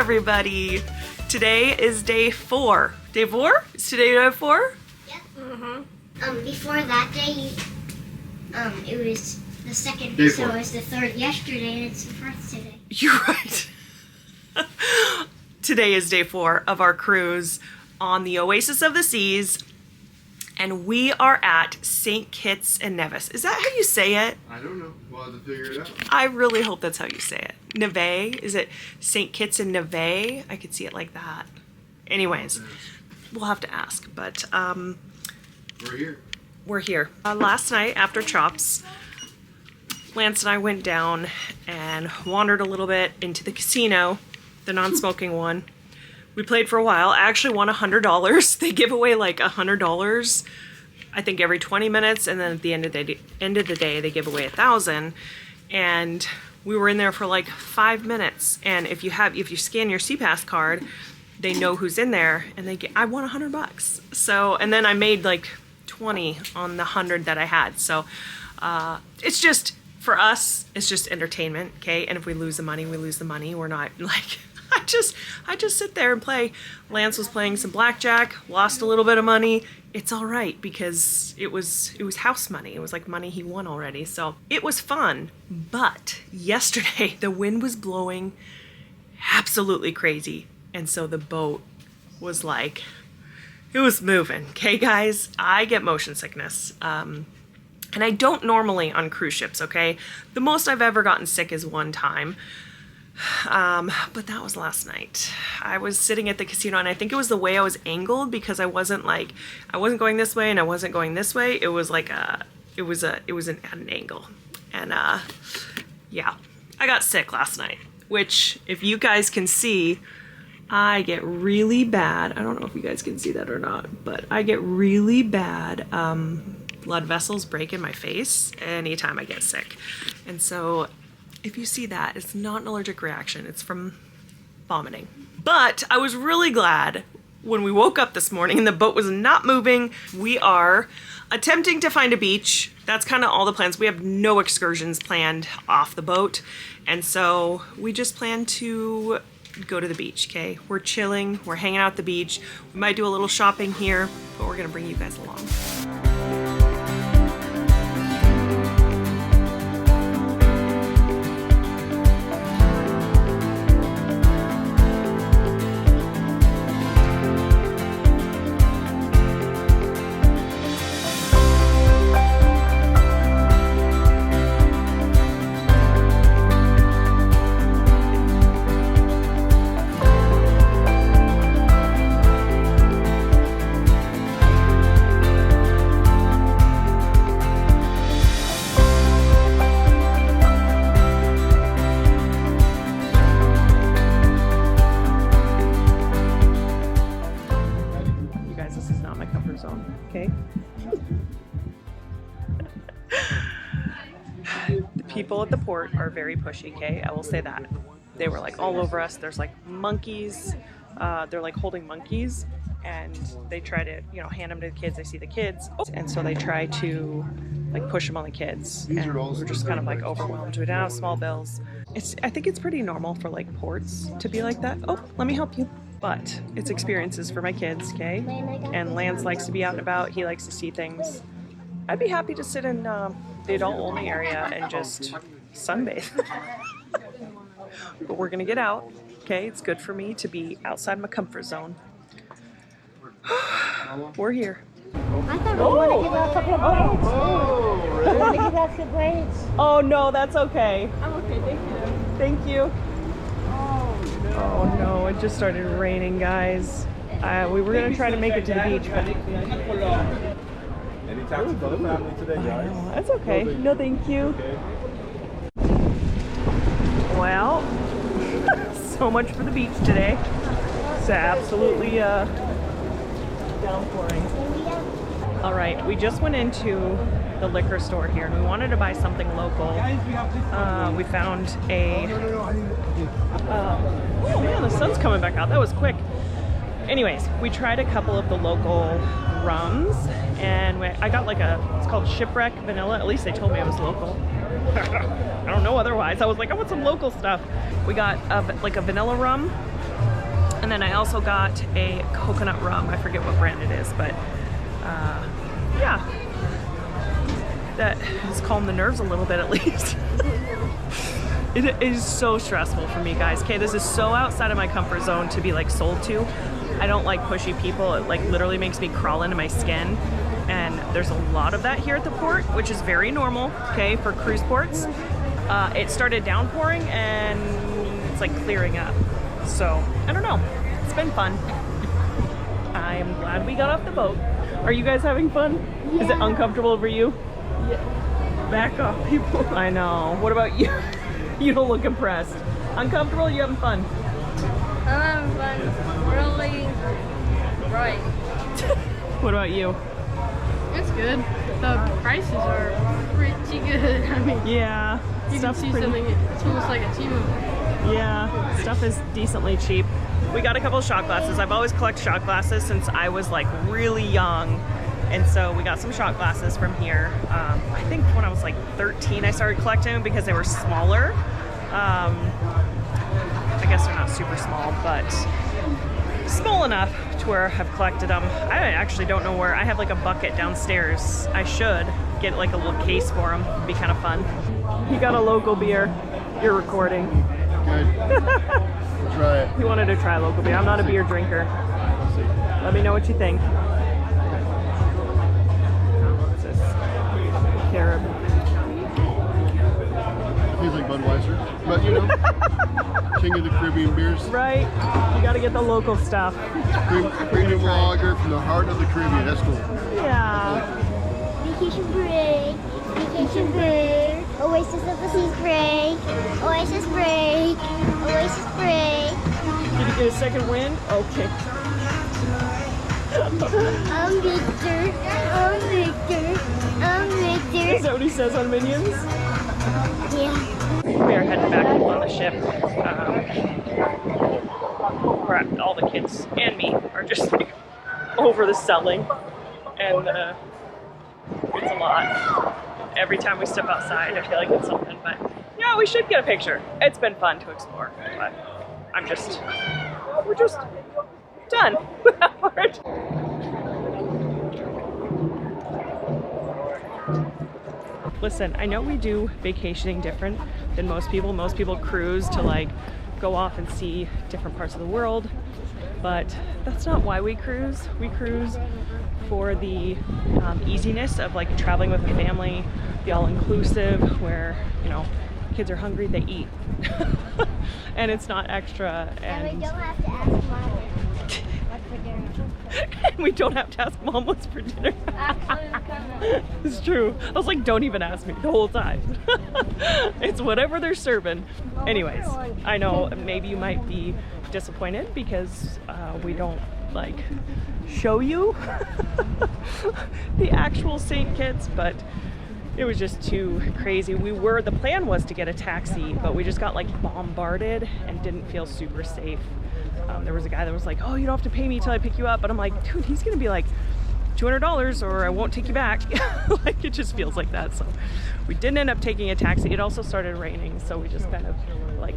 everybody. Today is day 4. Day 4? Is today day 4? Yep. Before that day, it was the second, Day so 4. it was the third yesterday, and it's the first today. You're right. Today is day 4 of our cruise on the Oasis of the Seas, and we are at St. Kitts and Nevis. Is that how you say it? I don't know. We'll have to figure it out. I really hope that's how you say it. Neve? Is it St. Kitts and Neve? I could see it like that. Anyways, we'll have to ask, but We're here. we're here. Last night after Chops, Lance and I went down and wandered a little bit into the casino, the non-smoking one. We played for a while. I actually won $100. They give away like $100, I think, every 20 minutes, and then at the end of the day, they give away $1,000. And we were in there for like 5 minutes. And if you scan your CPAS card, they know who's in there, and I won $100. So, and then I made like 20 on the 100 that I had. So, it's just, for us, it's just entertainment, okay? And if we lose the money, we lose the money. We're not like, I just sit there and play. Lance was playing some blackjack, lost a little bit of money. It's all right because it was house money. It was like money he won already. So it was fun. But yesterday the wind was blowing absolutely crazy. And so the boat was like, it was moving. Okay, guys, I get motion sickness. And I don't normally on cruise ships, okay? The most I've ever gotten sick is one time. But that was last night. I was sitting at the casino, and I think it was the way I was angled, because I wasn't going this way and I wasn't going this way. It was like at an angle. And yeah, I got sick last night, which if you guys can see, I get really bad. I don't know if you guys can see that or not, but I get really bad blood vessels break in my face anytime I get sick. And so if you see that, it's not an allergic reaction. It's from vomiting. But I was really glad when we woke up this morning and the boat was not moving. We are attempting to find a beach. That's kind of all the plans. We have no excursions planned off the boat. And so we just plan to go to the beach, okay? We're chilling, we're hanging out at the beach. We might do a little shopping here, but we're gonna bring you guys along. Okay. The people at the port are very pushy, okay? I will say that. They were like all over us. There's like monkeys. They're like holding monkeys, and they try to, hand them to the kids. They see the kids, and so they try to like push them on the kids. And we're just kind of like overwhelmed. We don't have small bills. I think it's pretty normal for like ports to be like that. Oh, let me help you. But it's experiences for my kids, okay? And Lance likes to be out and about. He likes to see things. I'd be happy to sit in the adult-only area and just sunbathe. But we're gonna get out, okay? It's good for me to be outside my comfort zone. We're here. I thought we wanted to give out a couple of grades. Oh, really? I want to give out some grades. Oh no, that's okay. I'm okay, thank you. Thank you. Oh no, it just started raining, guys. We were gonna try to make it to the beach, but Any taxi for the family today, guys? oh, that's okay. No, thank you. Okay. Well, so much for the beach today. It's absolutely downpouring. All right, we just went into the liquor store here, and we wanted to buy something local. We found a oh man, the sun's coming back out. That was quick. Anyways, we tried a couple of the local rums, and I got like it's called Shipwreck Vanilla. At least they told me it was local. I don't know otherwise. I was like, I want some local stuff. We got like a vanilla rum, And then I also got a coconut rum. I forget what brand it is, but yeah. That has calmed the nerves a little bit at least. It is so stressful for me, guys. Okay, this is so outside of my comfort zone to be like sold to. I don't like pushy people. It like literally makes me crawl into my skin. And there's a lot of that here at the port, which is very normal, okay, for cruise ports. It started downpouring and it's like clearing up. So, I don't know. It's been fun. I am glad we got off the boat. Are you guys having fun? Yeah. Is it uncomfortable for you? Yeah. Back off, people. I know. What about you? You don't look impressed. Uncomfortable? You having fun? I'm having fun. Really right. What about you? It's good. The prices are pretty good. I mean, yeah, you can see something. It's almost like a team. Yeah, stuff is decently cheap. We got a couple of shot glasses. I've always collected shot glasses since I was like really young. And so we got some shot glasses from here. I think when I was like 13, I started collecting them because they were smaller. I guess they're not super small, but small enough to where I've collected them. I actually don't know where. I have like a bucket downstairs. I should get like a little case for them. It'd be kind of fun. You got a local beer. You're recording. Good. We'll try it. You wanted to try local beer. I'm not a beer drinker. Let me know what you think. What's this? Carib. Tastes like Budweiser, but you know, King of the Caribbean beers. Right? You gotta get the local stuff. Premium lager from the heart of the Caribbean. That's cool. Yeah. Vacation break. Vacation break. Oasis of the Seas break. Oasis break. Oasis break. Did you get a second wind? Okay. I'm Victor. I'm Victor. I'm Victor. Is that what he says on Minions? Yeah. We are heading back on the ship. All the kids and me are just like over the selling, and it's a lot. Every time we step outside, I feel like it's something. But yeah, we should get a picture. It's been fun to explore, but we're just done with that part. Listen, I know we do vacationing different than most people. Most people cruise to like go off and see different parts of the world, but that's not why we cruise. We cruise for the easiness of like traveling with a family, the all-inclusive, where, you know, kids are hungry, they eat. And it's not extra. And we don't have to ask Mom what's for dinner. We don't have to ask Mom what's for dinner. It's true. I was like, don't even ask me the whole time. It's whatever they're serving. Anyways, I know maybe you might be disappointed because we don't like show you the actual St. Kitts, but it was just too crazy. The plan was to get a taxi, but we just got like bombarded and didn't feel super safe. There was a guy that was like, oh, you don't have to pay me till I pick you up. But I'm like, dude, he's gonna be like $200 or I won't take you back. Like, it just feels like that. So we didn't end up taking a taxi. It also started raining, so we just kind of like,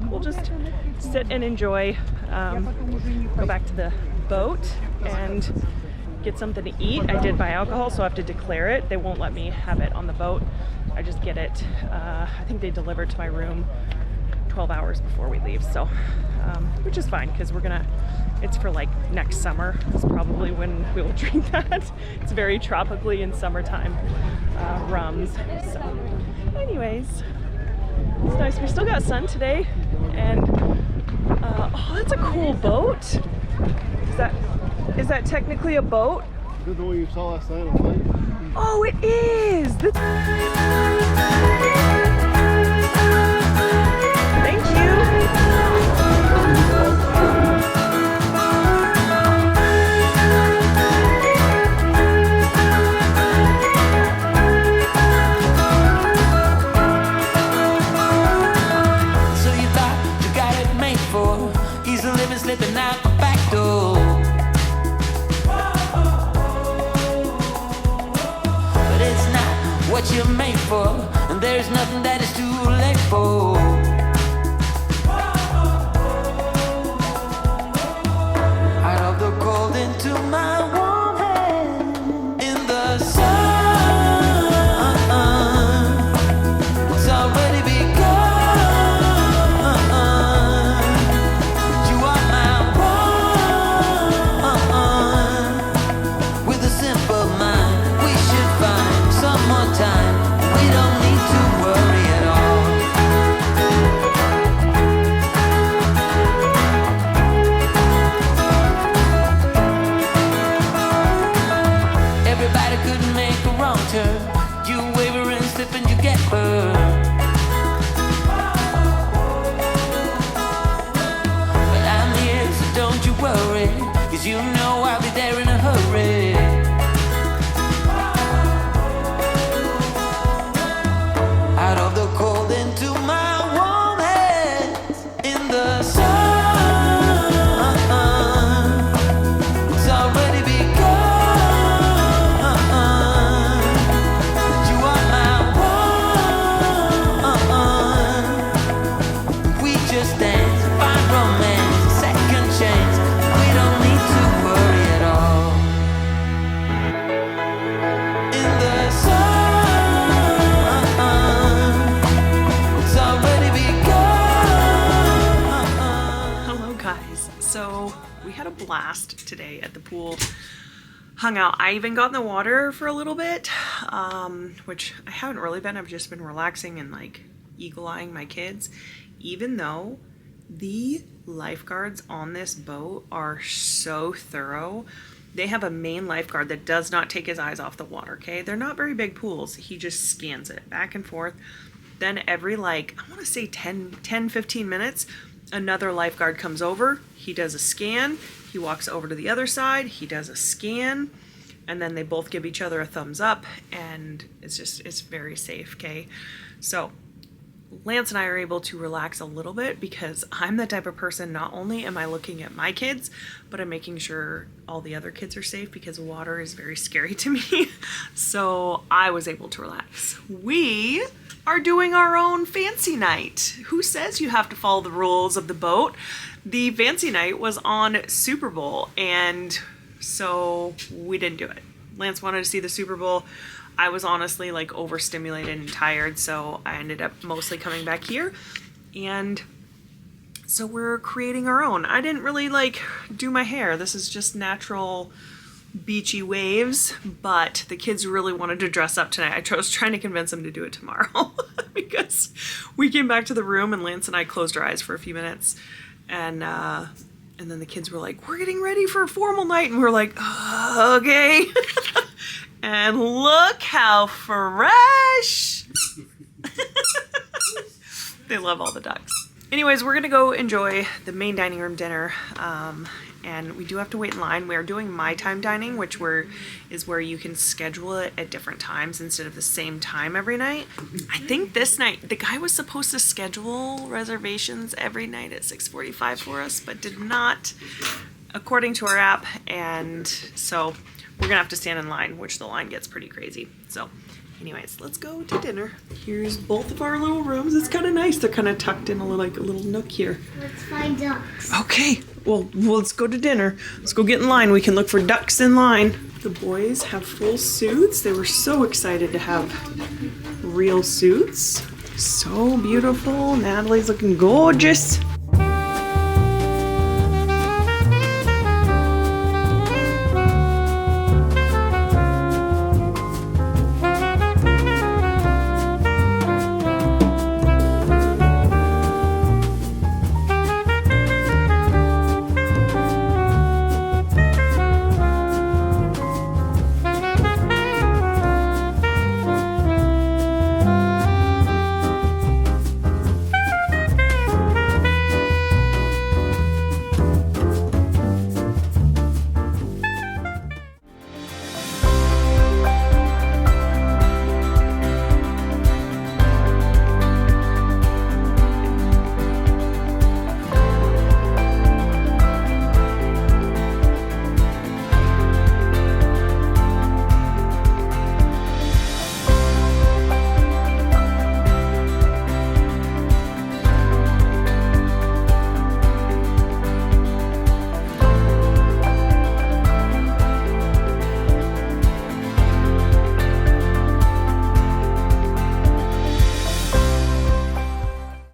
we'll just sit and enjoy, go back to the boat and get something to eat. I did buy alcohol, so I have to declare it. They won't let me have it on the boat. I just get it. I think they deliver it to my room 12 hours before we leave, so which is fine because it's for like next summer is probably when we will drink that. It's very tropically in summertime rums. So anyways, it's nice. We still got sun today, and oh, that's a cool boat. Is that technically a boat? Is that the one you saw last night on plane? Oh, it is! Thank you! So you thought you got it made for easy living, slipping out the back door. What you're made for, and there's nothing worry, 'cause you know I'll be there in a hurry. Out of the cold into my warm hands in the sun. It's already begun. You are my one. We just dance, find romance, second chance. We don't need to worry at all. In the sun. So we had a blast today at the pool, hung out. I even got in the water for a little bit, which I haven't really been. I've just been relaxing and like eagle-eyeing my kids, even though the lifeguards on this boat are so thorough. They have a main lifeguard that does not take his eyes off the water, okay? They're not very big pools. He just scans it back and forth. Then every like, I want to say 10-15 minutes, another lifeguard comes over, he does a scan, he walks over to the other side, he does a scan, and then they both give each other a thumbs up, and it's very safe, okay? So Lance and I are able to relax a little bit because I'm the type of person, not only am I looking at my kids, but I'm making sure all the other kids are safe because water is very scary to me. So I was able to relax. We are doing our own fancy night. Who says you have to follow the rules of the boat? The fancy night was on Super Bowl, and so we didn't do it. Lance wanted to see the Super Bowl. I was honestly like overstimulated and tired, so I ended up mostly coming back here, and so we're creating our own. I didn't really like do my hair. This is just natural beachy waves, but the kids really wanted to dress up tonight. I was trying to convince them to do it tomorrow because we came back to the room and Lance and I closed our eyes for a few minutes, and then the kids were like, we're getting ready for a formal night, and we were like, okay. And look how fresh. They love all the ducks. Anyways, we're gonna go enjoy the main dining room dinner, and we do have to wait in line. We are doing my time dining, which is where you can schedule it at different times instead of the same time every night. I think this night, the guy was supposed to schedule reservations every night at 6:45 for us, but did not, according to our app, and so we're gonna have to stand in line, which the line gets pretty crazy. So anyways, let's go to dinner. Here's both of our little rooms. It's kind of nice. They're kind of tucked in a little nook here. Let's find ducks. Okay, well, let's go to dinner. Let's go get in line. We can look for ducks in line. The boys have full suits. They were so excited to have real suits. So beautiful. Natalie's looking gorgeous.